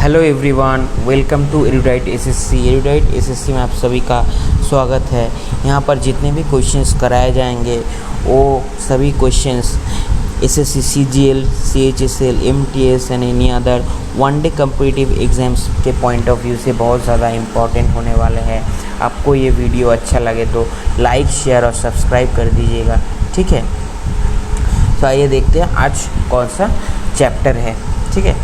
Hello everyone, welcome to Erudite SSC. Erudite SSC में आप सभी का स्वागत है। यहाँ पर जितने भी क्वेश्चंस कराए जाएंगे वो सभी questions SSC CGL, CHSL, MTS and any other one day competitive exams के पॉइंट ऑफ व्यू से बहुत ज़्यादा इम्पॉर्टेंट होने वाले हैं। आपको ये वीडियो अच्छा लगे तो लाइक, शेयर और सब्सक्राइब कर दीजिएगा, ठीक है। तो आइए देखते हैं आज कौन सा चैप्टर है, ठीक है।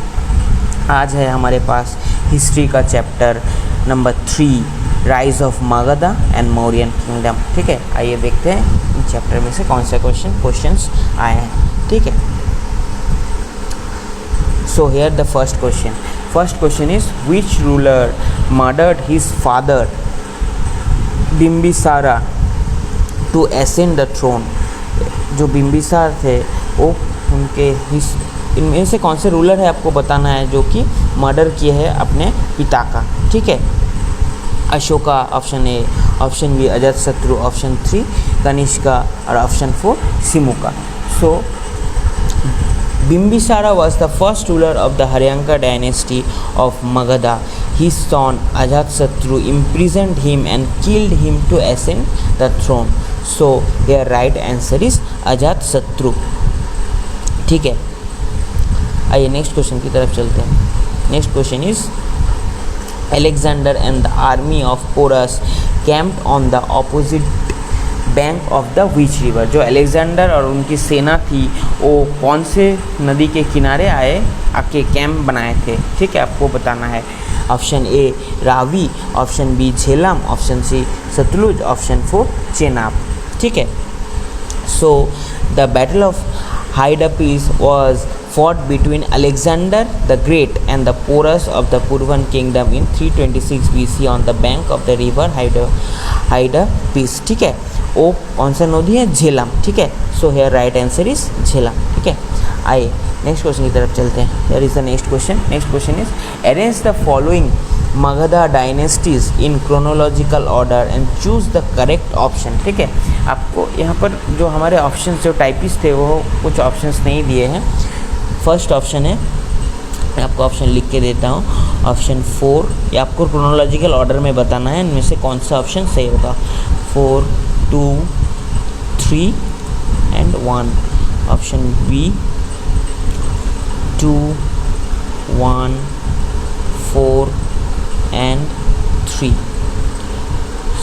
आज है हमारे पास हिस्ट्री का chapter number 3, rise of Magadha and Mauryan kingdom, ठीक है। आइए देखते हैं इन चैप्टर में से कौन से क्वेश्चंस आए हैं, ठीक है। So here the first question is which ruler murdered his father Bimbisara to ascend the throne. जो बिम्बिसार थे वो उनके इनमें से कौन से रूलर है आपको बताना है जो कि मर्डर किए हैं अपने पिता का, ठीक है। Ashoka option A, option B Ajatashatru, option 3 Kanishka और option 4 Simuka. So Bimbisara was the first ruler of the Haryanka dynasty of Magadha. His son Ajatasattu imprisoned him and killed him to ascend the throne. So their right answer is Ajatasattu, ठीक है। आइए next question की तरफ चलते हैं। Next question is Alexander and the army of Porus camped on the opposite bank of the which river. जो Alexander और उनकी सेना थी वो कौन से नदी के किनारे आके कैंप बनाए थे, ठीक है, आपको बताना है। Option A Ravi, option B Jhelum, option C Sutlej, option 4 Chenab, ठीक है। So the battle of Hydaspes was fought between Alexander the Great and the Porus of the Purvan Kingdom in 326 BC on the bank of the river Hydaspes, ठीक है। वो कौन सा नदी है? झेलम, ठीक है। So here right answer is Jhelum, ठीक है। आइए नेक्स्ट क्वेश्चन की तरफ चलते हैं। Here is the next question is arrange the following Magadha dynasties in chronological order and choose the correct option, ठीक है। आपको यहाँ पर जो हमारे ऑप्शन जो टाइपिस्ट थे वो कुछ ऑप्शंस नहीं दिए हैं। फर्स्ट ऑप्शन है, मैं आपको ऑप्शन लिख के देता हूँ, ऑप्शन 4। ये आपको क्रोनोलॉजिकल ऑर्डर में बताना है इनमें से कौन सा ऑप्शन सही होगा। 4, 2, 3 and 1। Option B 2, 1, 4 and 3।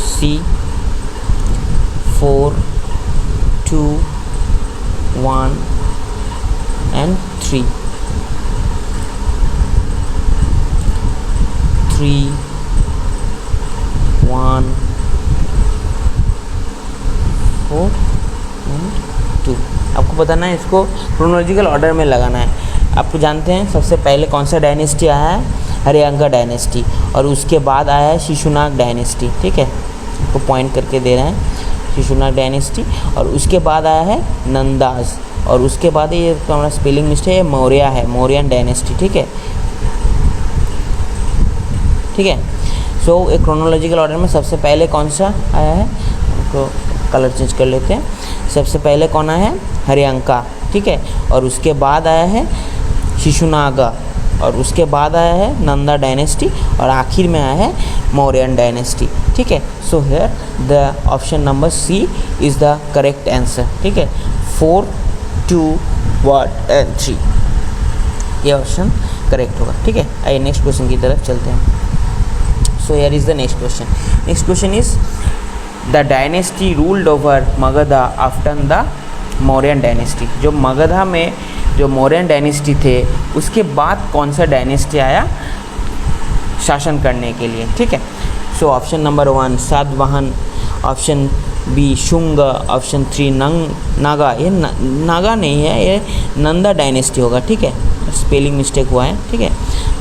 C 4, 2, 1 and 3, 1, 4 and 2। आपको बताना है, इसको क्रोनोलॉजिकल ऑर्डर में लगाना है। आपको जानते हैं सबसे पहले कौन सा डायनेस्टी आया है? हरियांका डायनेस्टी, और उसके बाद आया है शिशुनाग डायनेस्टी, ठीक है। आपको पॉइंट करके दे रहे हैं, शिशुनाग डायनेस्टी, और उसके बाद आया है नंदास, और उसके बाद ये तो हमारा स्पेलिंग मिस्टेक है, मौर्य है, मौर्यन डायनेस्टी, ठीक है, ठीक है। सो एक क्रोनोलॉजिकल ऑर्डर में सबसे पहले कौन सा आया है, तो कलर चेंज कर लेते हैं। सबसे पहले कौन आया है? हरियांका, ठीक है, और उसके बाद आया है शिशुनागा, और उसके बाद आया है नंदा डायनेस्टी, और आखिर में आया है मौर्यन डायनेस्टी, ठीक है। So here the option number C is the correct answer, ठीक है। 4, 2, 1 एंड 3 ये ऑप्शन करेक्ट होगा, ठीक है। आइए नेक्स्ट क्वेश्चन की तरफ चलते हैं। So here is the next question is the dynasty ruled over Magadha after the Mauryan dynasty. जो मगधा में जो मौर्यन डायनेस्टी थे उसके बाद कौन सा डायनेस्टी आया शासन करने के लिए, ठीक है। So option number 1 Satavahana, option B Shunga, option 3 Naga. ये नागा नहीं है, ये नंदा डायनेस्टी होगा, ठीक है, स्पेलिंग मिस्टेक हुआ है, ठीक है।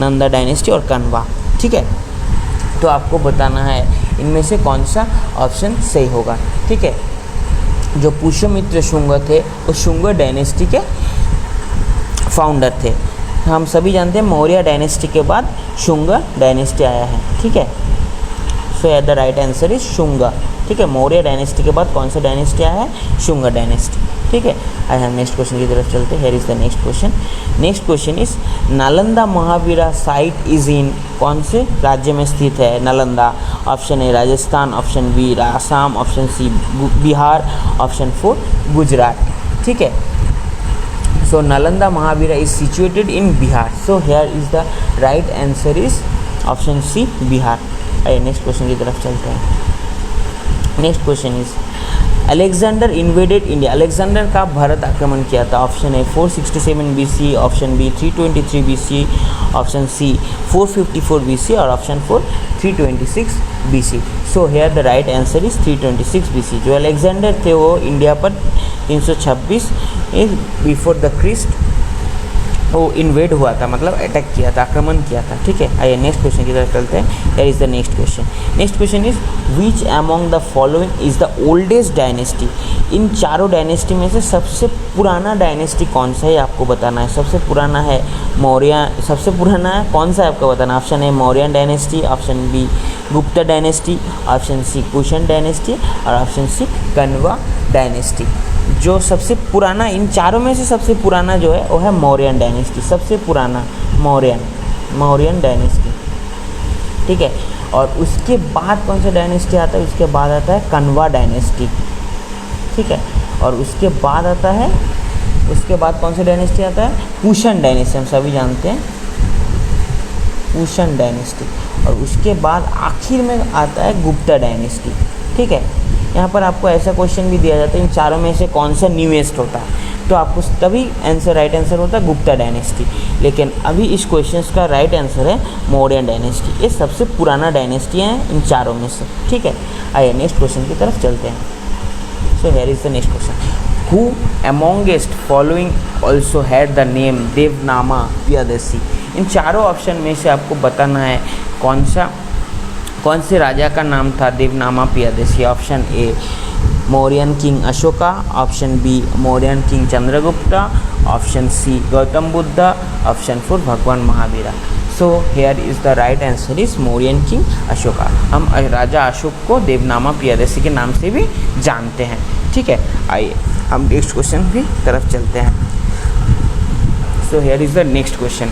नंदा डायनेस्टी और कन्वा, ठीक है। तो आपको बताना है इनमें से कौन सा ऑप्शन सही होगा, ठीक है। जो पुष्यमित्र शुंग थे वो शुंग डायनेस्टी के फाउंडर थे। हम सभी जानते हैं मौर्य डायनेस्टी के बाद शुंग डायनेस्टी आया है, ठीक है। So the right answer is Shunga, ठीक है। मौर्य डायनेस्टी के बाद कौन सा डायनेस्टी आया है? शुंग डायनेस्टी। ठीक है। आज हम नेक्स्ट क्वेश्चन की तरफ चलते हैं। Here is the next question. Next question is Nalanda Mahavira site is in, कौन से राज्य में स्थित है Nalanda? Option A Rajasthan, option B Assam, option C Bihar, option 4 Gujarat. ठीक है। So Nalanda Mahavira is situated in Bihar. So here is the right answer is option C Bihar. आइए next question की तरफ चलते हैं। Next question is Alexander invaded India. Alexander का भारत आक्रमण किया था? Option A 467 BC, option B 323 BC, option C 454 BC और option 4 326 BC। So here the right answer is 326 BC। जो अलेक्जेंडर थे वो इंडिया पर 326 बिफोर द क्रिस्ट वो इन्वेड हुआ था, मतलब अटैक किया था, आक्रमण किया था। ठीक है। आइए नेक्स्ट क्वेश्चन की तरफ चलते हैं। Here is the next question. Next question is which among the following is the oldest dynasty. इन चारों डायनेस्टी में से सबसे पुराना डायनेस्टी कौन सा है आपको बताना है। सबसे पुराना है मौर्य, सबसे पुराना है कौन सा है आपको बताना। Option A Mauryan dynasty, option B Gupta dynasty, option C Kushan dynasty और ऑप्शन सी कन्वा डायनेस्टी। जो सबसे पुराना, इन चारों में से सबसे पुराना जो है वो है मौर्यन डायनेस्टी। सबसे पुराना मौर्यन डायनेस्टी। ठीक है। और उसके बाद कौन सा डायनेस्टी आता है? उसके बाद आता है कन्वा डायनेस्टी। ठीक है। और उसके बाद आता है, उसके बाद कौन सा डायनेस्टी आता है? Cushion dynasty. हम सभी जानते हैं कुशन डायनेस्टी। और उसके बाद आखिर में आता है गुप्ता डायनेस्टी। ठीक है। यहाँ पर आपको ऐसा क्वेश्चन भी दिया जाता है इन चारों में से कौन सा न्यूएस्ट होता है, तो आपको तभी आंसर, राइट आंसर होता है गुप्ता डायनेस्टी। लेकिन अभी इस क्वेश्चन का राइट आंसर है मौर्यन डायनेस्टी। ये सबसे पुराना डायनेस्टी है इन चारों में से। ठीक है। आइए नेक्स्ट क्वेश्चन की तरफ चलते हैं। So here is the next question. Who amongst following also had the name Devanama Priyadarshi. इन चारों ऑप्शन में से आपको बताना है कौन से राजा का नाम था Devanama Priyadarshi. Option A Mauryan king Ashoka, option B Mauryan king Chandragupta, option C Gautam Buddha, option 4 भगवान Mahavira. So here is the right answer is Mauryan king Ashoka. हम राजा अशोक को देवनामा प्रियदर्शी के नाम से भी जानते हैं। ठीक है। आइए हम नेक्स्ट क्वेश्चन की तरफ चलते हैं। So here is the next question.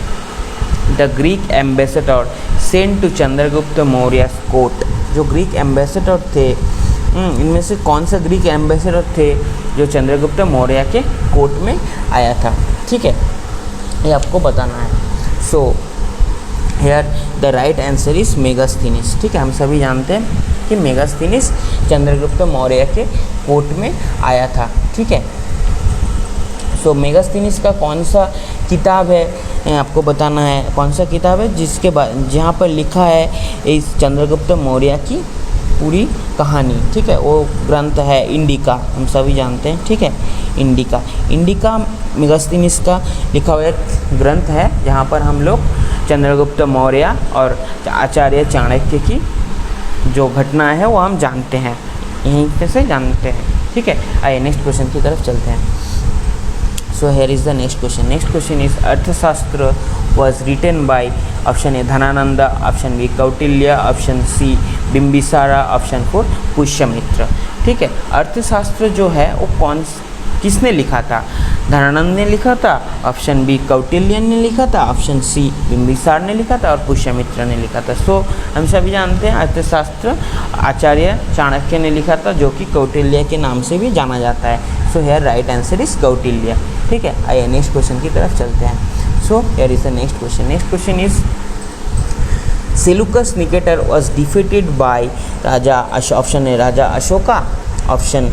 The Greek ambassador sent to Chandragupta Maurya court. जो ग्रीक एम्बेसडर थे, इनमें से कौन सा ग्रीक एम्बेसडर थे जो चंद्रगुप्त मौर्य के कोर्ट में आया था? ठीक है। ये आपको बताना है। So here the right answer is Megasthenes. ठीक है। हम सभी जानते हैं कि मेगास्थनीस चंद्रगुप्त मौर्य के कोर्ट में आया था। ठीक है। सो मेगास्थनीस का कौन सा किताब है आपको बताना है। कौन सा किताब है जिसके बाद जहाँ पर लिखा है इस चंद्रगुप्त मौर्य की पूरी कहानी। ठीक है। वो ग्रंथ है इंडिका। हम सभी जानते हैं। ठीक है। इंडिका मेगास्थनीस का लिखा हुआ एक ग्रंथ है जहाँ पर हम लोग चंद्रगुप्त मौर्य और आचार्य चाणक्य की जो घटना है वो हम जानते हैं, यहीं से जानते हैं। ठीक है। आइए नेक्स्ट क्वेश्चन की तरफ चलते हैं। So here is the next question. Next question is अर्थशास्त्र was written by option A Dhanananda, option B Kautilya, option C Bimbisara, option 4 Pushyamitra. ठीक है। अर्थशास्त्र जो है वो किसने लिखा था? धनानंद ने लिखा था, ऑप्शन बी कौटिल्य ने लिखा था, ऑप्शन सी बिंबिसार ने लिखा था और पुष्यमित्र ने लिखा था। सो हम सभी जानते हैं अर्थशास्त्र आचार्य चाणक्य ने लिखा था, जो कि कौटिल्य के नाम से भी जाना जाता है। So here right answer is Kautilya. ठीक है। आइए नेक्स्ट क्वेश्चन की तरफ चलते हैं। So here is the next question. Next question is Seleucus Nicator was defeated by Raja, option A Raja Ashoka, option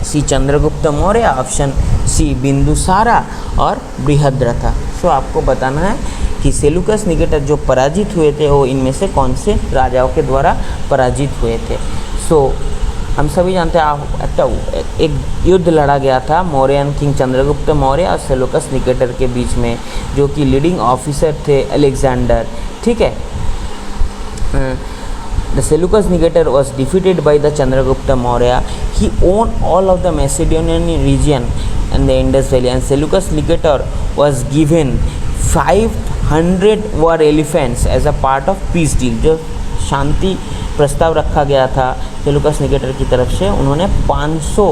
C Chandragupta Maurya, option C Bindusara और बृहद्रथ। सो आपको बताना है कि सेलुकस निकेटर जो पराजित हुए थे वो इनमें से कौन से राजाओं के द्वारा पराजित हुए थे। सो हम सभी जानते हैं एक युद्ध लड़ा गया था मौर्यन किंग चंद्रगुप्त मौर्य और सेलुकस निकेटर के बीच में, जो कि लीडिंग ऑफिसर थे अलेक्जेंडर। ठीक है। The Seleucus Nicator was defeated by the Chandragupta Maurya. He owned all of the Macedonian region and the Indus Valley. And Seleucus Nicator was given 500 war elephants as a part of peace deal. जो शांति प्रस्ताव रखा गया था Seleucus Nicator की तरफ से, उन्होंने 500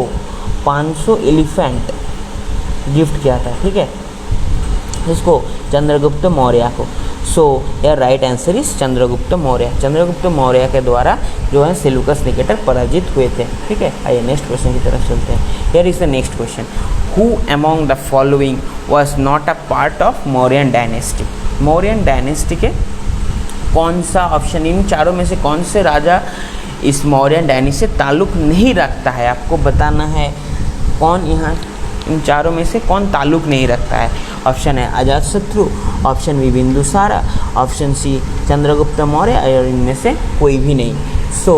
500 elephant gift किया था, ठीक है, इसको चंद्रगुप्त मौर्य को। सो यार right answer is Chandragupta Maurya. Chandragupta Maurya के द्वारा जो है सेल्यूकस निकेटर पराजित हुए थे, ठीक है। आइए नेक्स्ट क्वेश्चन की तरफ चलते हैं। Here is the next question, who among the following was not a part of Mauryan dynasty. Mauryan dynasty के कौन सा ऑप्शन, इन चारों में से कौन से राजा इस मौर्यन डायनेस्टी से ताल्लुक नहीं रखता है, आपको बताना है कौन यहाँ इन चारों में से कौन ताल्लुक नहीं रखता है। Option A Ajatashatru, option B Bindusara, option C Chandragupta Maurya, और इनमें से कोई भी नहीं। So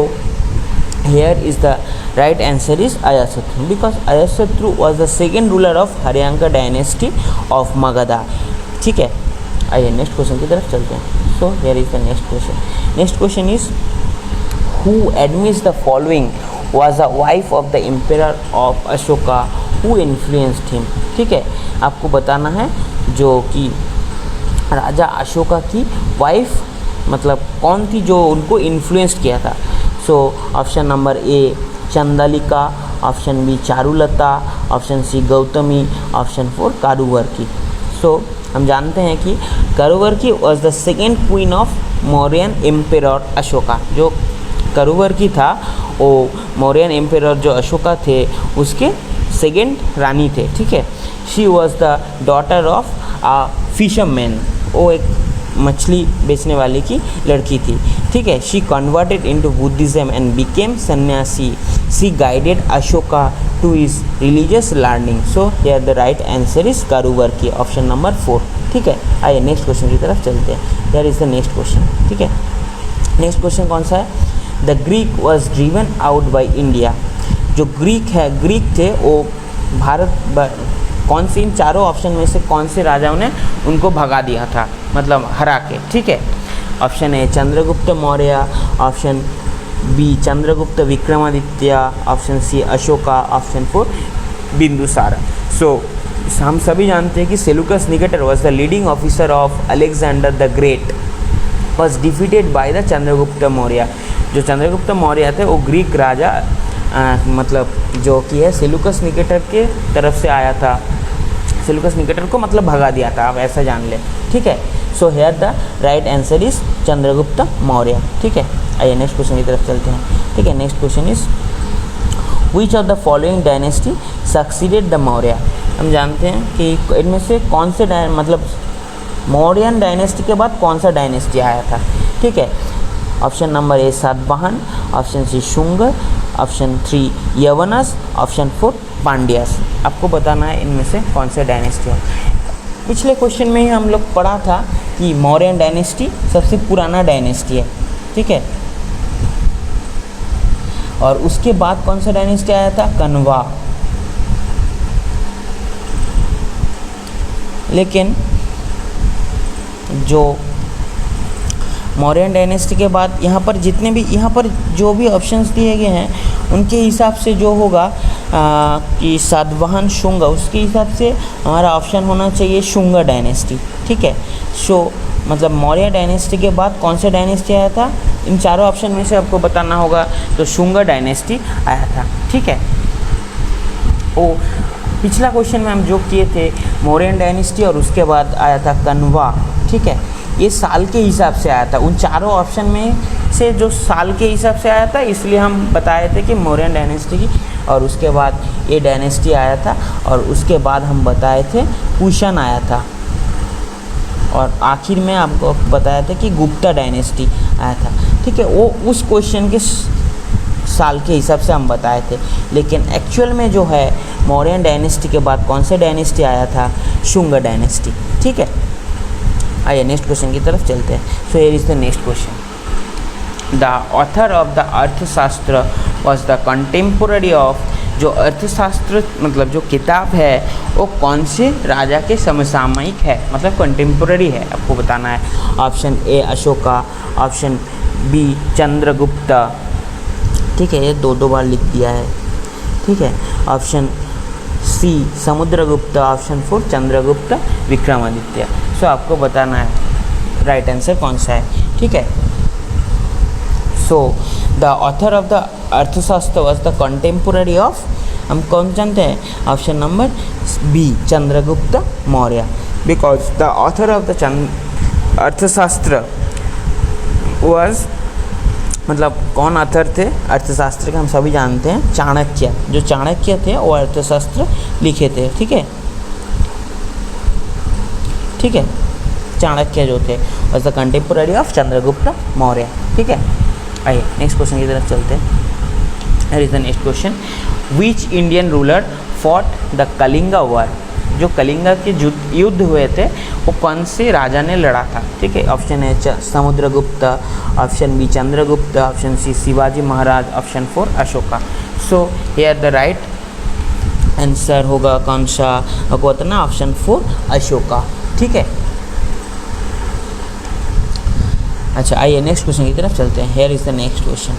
here is the right answer is Ajatashatru, because Ajatashatru was the second ruler of Haryanka dynasty of Magadha, ठीक है। आइए नेक्स्ट क्वेश्चन की तरफ चलते हैं। So here is the next question. Next question is who admits the following was a wife of the emperor of Ashoka who influenced him, ठीक है। आपको बताना है जो कि राजा अशोका की वाइफ मतलब कौन थी जो उनको इन्फ्लुएंस किया था। So option number A Chandalika, option B Charulata, option C Gautami, option 4 Karuvaki. So हम जानते हैं कि Karuvaki was the second queen of Mauryan emperor Ashoka. जो कारुवर्की था वो मौर्यन एम्पेरर जो अशोका थे उसके सेकेंड रानी थे, ठीक है। She was the daughter of a fisherman, वो एक मछली बेचने वाले की लड़की थी, ठीक है। She converted into Buddhism and became sannyasi. She guided Ashoka to his religious learning. So here the right answer is Karuvaki, option number 4, ठीक है। आइए नेक्स्ट क्वेश्चन की तरफ चलते हैं। Here is the next question, ठीक है। नेक्स्ट क्वेश्चन कौन सा है, the Greek was driven out by India. जो ग्रीक थे वो भारत कौन से इन चारों ऑप्शन में से कौन से राजाओं ने उनको भगा दिया था, मतलब हरा के, ठीक है। Option A Chandragupta Maurya, option B Chandragupta Vikramaditya, option C Ashoka, option 4 Bindusara. So हम सभी जानते हैं कि Seleucus Nicator was the leading officer of Alexander the Great was defeated by the Chandragupta Maurya. जो चंद्रगुप्त मौर्य थे वो ग्रीक राजा मतलब जो कि है सेल्यूकस निकेटर के तरफ से आया था, सेल्यूकस निकेटर को मतलब भगा दिया था, आप ऐसा जान लें, ठीक है। So here the right answer is Chandragupta Maurya, ठीक है। आइए नेक्स्ट क्वेश्चन की तरफ चलते हैं, ठीक है। Next question is which of the following dynasty succeeded the Maurya. हम जानते हैं कि इनमें से कौन से मतलब मौर्यन डायनेस्टी के बाद कौन सा डायनेस्टी आया था, ठीक है। Option number A Satavahana, option C Shunga, option 3 Yavanas, option 4 Pandyas. आपको बताना है इनमें से कौन से डायनेस्टी है। पिछले क्वेश्चन में ही हम लोग पढ़ा था कि मौर्यन डायनेस्टी सबसे पुराना डायनेस्टी है, ठीक है। और उसके बाद कौन सा डायनेस्टी आया था, कन्वा। लेकिन जो मौर्यन डायनेस्टी के बाद यहाँ पर जो भी ऑप्शंस दिए गए हैं उनके हिसाब से जो होगा कि सातवाहन शुंग, उसके हिसाब से हमारा ऑप्शन होना चाहिए शुंग डायनेस्टी, ठीक है। सो मतलब मौर्य डायनेस्टी के बाद कौन सा डायनेस्टी आया था, इन चारों ऑप्शन में से आपको बताना होगा, तो शुंग डायनेस्टी आया था, ठीक है। ओ पिछला क्वेश्चन में हम जो किए थे मौर्यन डायनेस्टी और उसके बाद आया था कन्वा, ठीक है। ये साल के हिसाब से आया था, उन चारों ऑप्शन में से जो साल के हिसाब से आया था, इसलिए हम बताए थे कि मौर्यन डायनेस्टी की, और उसके बाद ये डायनेस्टी आया था, और उसके बाद हम बताए थे कुषाण आया था, और आखिर में आपको बताया था कि गुप्ता डायनेस्टी आया था, ठीक है। वो उस क्वेश्चन के साल के हिसाब से हम बताए थे, लेकिन एक्चुअल में जो है मौर्यन डायनेस्टी के बाद कौन सा डायनेस्टी आया था, शुंग डायनेस्टी, ठीक है। आइए नेक्स्ट क्वेश्चन की तरफ चलते हैं। So here is the next question, the author of the Arthashastra was the contemporary of. जो अर्थशास्त्र मतलब जो किताब है वो कौन से राजा के समसामयिक है, मतलब कंटेम्पोररी है, आपको बताना है। Option A Ashoka, option B Chandragupta, ठीक है, ये दो बार लिख दिया है, ठीक है। Option C Samudragupta, option 4 Chandragupta Vikramaditya. So आपको बताना है राइट आंसर कौन सा है, ठीक है। So the author of the Arthashastra was the contemporary of हम कौन जानते हैं? Option number B, Chandragupta Maurya, because the author of the Arthashastra was, मतलब कौन ऑथर थे अर्थशास्त्र के? हम सभी जानते हैं चाणक्य। जो चाणक्य थे वो अर्थशास्त्र लिखे थे, ठीक है, ठीक है। चाणक्य जो थे was the contemporary of Chandragupta Maurya, ठीक है। आइए नेक्स्ट क्वेश्चन की तरफ चलते हैं। Here is the next question, which Indian ruler fought the Kalinga war? जो कलिंगा के युद्ध हुए थे वो कौन से राजा ने लड़ा था, ठीक है। ऑप्शन है Samudragupta, option B Chandragupta, option C Shivaji Maharaj, option 4 Ashoka. So here the right answer होगा कौन सा? आपको बताना, ऑप्शन 4 अशोका, ठीक है। अच्छा आइए नेक्स्ट क्वेश्चन की तरफ चलते हैं। Here is the next question.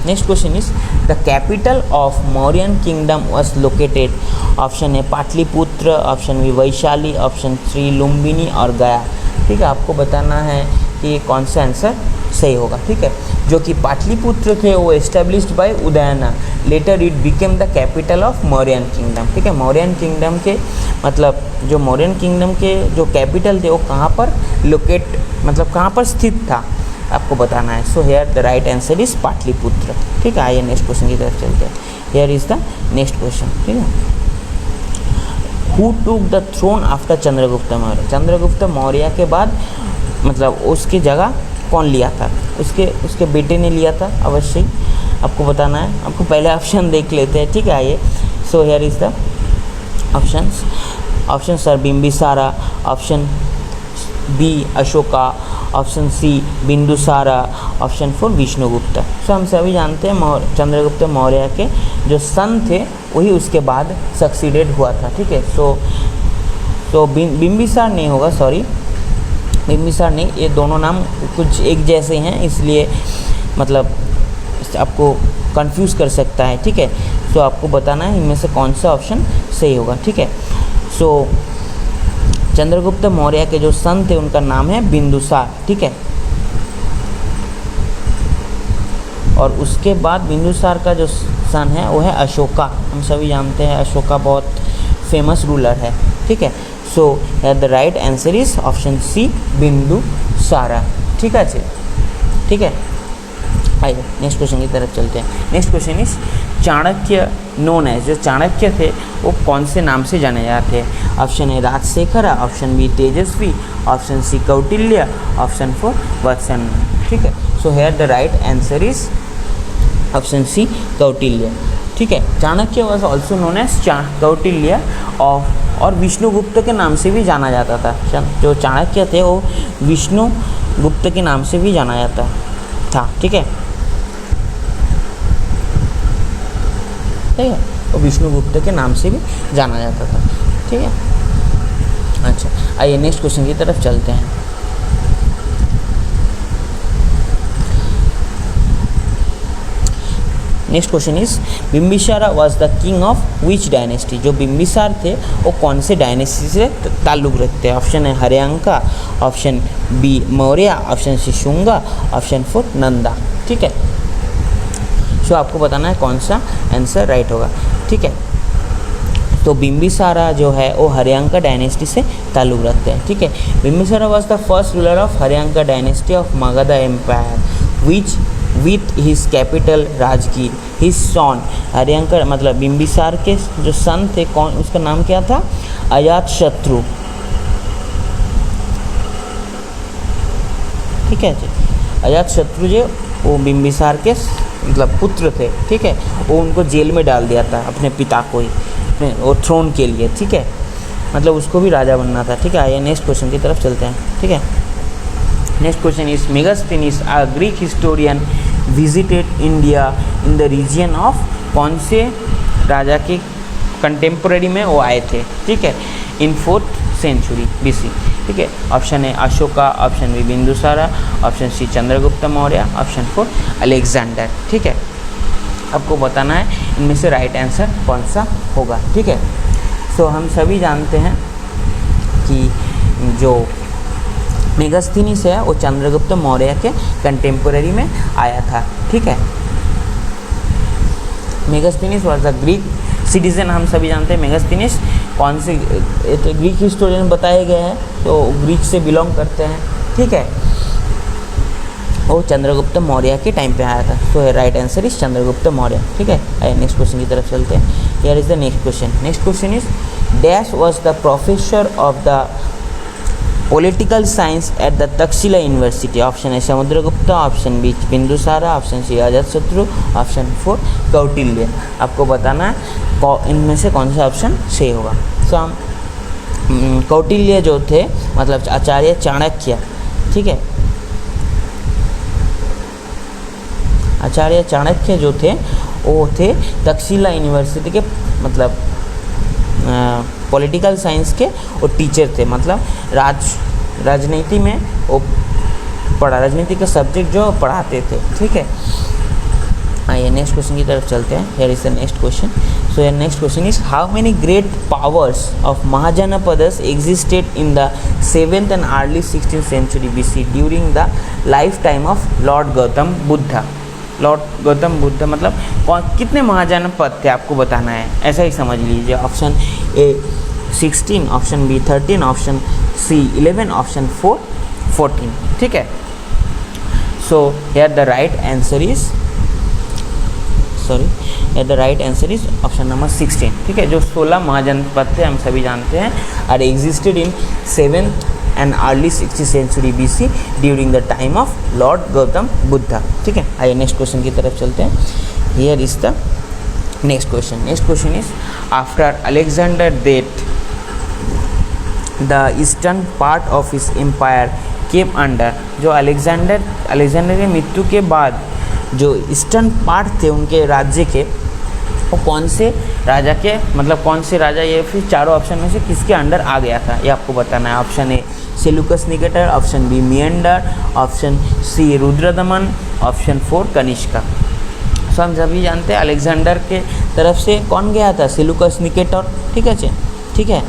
Next question is the capital of Mauryan kingdom was located. Option A Pataliputra, option B Vaishali, option 3 Lumbini और गया, ठीक है। आपको बताना है कि कौन सा आंसर सही होगा, ठीक है। जो कि पाटलिपुत्र थे वो established by Udayana, later it became the capital of Mauryan kingdom, ठीक है। मौर्यन किंगडम के मतलब जो मौर्यन किंगडम के जो कैपिटल थे वो कहाँ पर लोकेट, मतलब कहाँ पर स्थित था, आपको बताना है। So here the right answer is Pataliputra, ठीक है। आइए नेक्स्ट क्वेश्चन की तरफ चलते हैं। Here is the next question, ठीक है। Who took the throne after Chandragupta Maurya? Chandragupta Maurya के बाद मतलब उसकी जगह कौन लिया था? उसके बेटे ने लिया था, अवश्य आपको बताना है। आपको पहले ऑप्शन देख लेते हैं, ठीक है। आइए so here is the options. Option sir Bimbisara, option B Ashoka, option C Bindusara, option 4 Vishnugupta. So हम सभी जानते हैं चंद्रगुप्त मौर्य के जो सन थे वही उसके बाद सक्सीडेड हुआ था, ठीक है। सो बिंबिसार नहीं होगा, सॉरी बिंबिसार नहीं, ये दोनों नाम कुछ एक जैसे हैं, इसलिए मतलब आपको कंफ्यूज कर सकता है, ठीक है। सो आपको बताना है इनमें से कौन सा ऑप्शन सही होगा, ठीक है। सो चंद्रगुप्त मौर्य के जो सन थे उनका नाम है बिंदुसार, ठीक है। और उसके बाद बिंदुसार का जो सन है वो है अशोका। हम सभी जानते हैं अशोका बहुत फेमस रूलर है, ठीक है। So the right answer is option C Bindusara, ठीक है जी, ठीक है। आइए नेक्स्ट क्वेश्चन की तरफ चलते हैं। Next question is Chanakya known है, जो चाणक्य थे वो कौन से नाम से जाने जाते हैं? Option A Rajashekhar, option B Tejasvi, option C Kautilya, option 4 Vatsan, ठीक है। So here the right answer is option C Kautilya, ठीक है। Chanakya was also known as Kautilya और विष्णुगुप्त के नाम से भी जाना जाता था। जो चाणक्य थे वो विष्णुगुप्त के नाम से भी जाना जाता था, ठीक है, ठीक है। वो विष्णुगुप्त के नाम से भी जाना जाता था, ठीक है। अच्छा आइए नेक्स्ट क्वेश्चन की तरफ चलते हैं। Next question is Bimbisara was the king of which dynasty? जो बिंबिसार थे वो कौन से डायनेस्टी से ताल्लुक रखते हैं? Option A Haryanka, option B Maurya, option C Shunga, option 4 Nanda, ठीक है। सो आपको बताना है कौन सा आंसर राइट होगा, ठीक है। तो बिंबिसारा जो है वो हर्यांका डायनेस्टी से ताल्लुक रखते हैं, ठीक है। Bimbisara was the first ruler of Haryanka dynasty of Magadh empire which with his capital Rajgir. His son, Haryanka मतलब बिंबिसार के जो सन थे, कौन, उसका नाम क्या था? अजातशत्रु, ठीक है जी। अजातशत्रु जो वो बिंबिसार के मतलब पुत्र थे, ठीक है। वो उनको जेल में डाल दिया था अपने पिता को ही, वो थ्रोन के लिए, ठीक है। मतलब उसको भी राजा बनना था, ठीक है। आइए नेक्स्ट क्वेश्चन की तरफ चलते हैं, ठीक है। Next question is Megasthenes a Greek historian visited India in the region of, कौन से राजा के कंटेम्पोरेरी में वो आए थे, ठीक है, इन 4th सेंचुरी BC, ठीक है। ऑप्शन है Ashoka, option B Bindusara, option C Chandragupta Maurya, option 4 Alexander, ठीक है। आपको बताना है इनमें से राइट आंसर कौन सा होगा, ठीक है। सो हम सभी जानते हैं कि जो मेगास्थनीज है वो चंद्रगुप्त मौर्य के कंटेम्पोरेरी में आया था, ठीक है। Megasthenes was the Greek citizen हम सभी जानते हैं मेगास्थनीस कौन से तो ग्रीक हिस्टोरियन बताए गए हैं, तो ग्रीक से बिलोंग करते हैं, ठीक है। वो चंद्रगुप्त मौर्य के टाइम पे आया था, तो right answer is Chandragupta Maurya, ठीक है। आइए नेक्स्ट क्वेश्चन की तरफ चलते हैं। Here is the next question. Next question is dash was the professor of the political science at the Takshashila university. Option A Samudragupta, option B Bindusara, option C Ajatashatru, option 4 Kautilya. आपको बताना है इनमें से कौन सा ऑप्शन सही होगा। सो हम कौटिल्य जो थे मतलब आचार्य चाणक्य, ठीक है, आचार्य चाणक्य जो थे वो थे तक्षशिला यूनिवर्सिटी के मतलब पॉलिटिकल साइंस के वो टीचर थे, मतलब राजनीति में वो राजनीति का सब्जेक्ट जो पढ़ाते थे, ठीक है। आइए नेक्स्ट क्वेश्चन की तरफ चलते हैं। Here is the next question. So your next question is how many great powers of Mahajanapadas existed in the 7th and early 16th century BC during the life time of lord Gautam Buddha. Lord Gautam Buddha मतलब कितने महाजनपद थे आपको बताना है, ऐसा ही समझ लीजिए। Option A 16, option B 13, option C 11, option 4 14, ठीक है। So here the right answer is option number 16, ठीक है। जो 16 महाजनपद थे हम सभी जानते हैं are existed in 7th and early 16th century BC during the time of Lord Gautam Buddha, ठीक है। आइए नेक्स्ट क्वेश्चन की तरफ चलते हैं। Here is the next question. Next question is after Alexander death the eastern part of his empire came under. जो Alexander की मृत्यु के बाद जो ईस्टर्न पार्ट थे उनके राज्य के, वो कौन से राजा के मतलब कौन से राजा ये फिर चारों ऑप्शन में से किसके अंडर आ गया था, ये आपको बताना है। Option A Seleucus Nicator, option B Menander, option C Rudradaman, option 4 Kanishka. So हम सभी जानते हैं अलेक्जेंडर के तरफ से कौन गया था, सेल्यूकस निकेटर, ठीक है, ठीक है,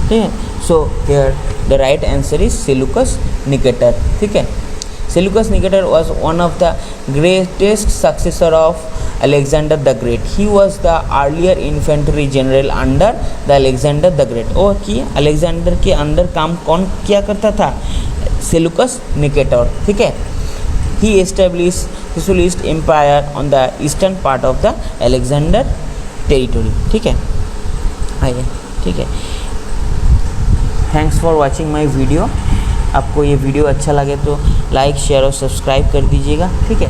ठीक है। So here the right answer is Seleucus Nicator, ठीक है। Seleucus Nicator was one of the greatest successor of Alexander the Great. He was the earlier infantry general under the Alexander the Great. और कि Alexander के अंदर काम कौन किया करता था, सेल्यूकस निकेटर, ठीक है। He established socialist empire on the eastern part of the Alexander territory, ठीक है। आइए, ठीक है। Thanks for watching my video. आपको ये वीडियो अच्छा लगे तो लाइक शेयर और सब्सक्राइब कर दीजिएगा, ठीक है।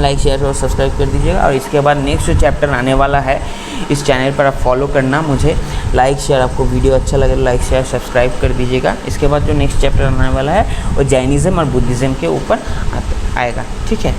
लाइक शेयर और सब्सक्राइब कर दीजिएगा। और इसके बाद नेक्स्ट जो चैप्टर आने वाला है इस चैनल पर आप फॉलो करना मुझे। लाइक शेयर, आपको वीडियो अच्छा लगे तो लाइक शेयर सब्सक्राइब कर दीजिएगा। इसके बाद जो नेक्स्ट चैप्टर आने वाला है वो जैनिज़्म और बुद्धिज़्म के ऊपर आएगा, ठीक है।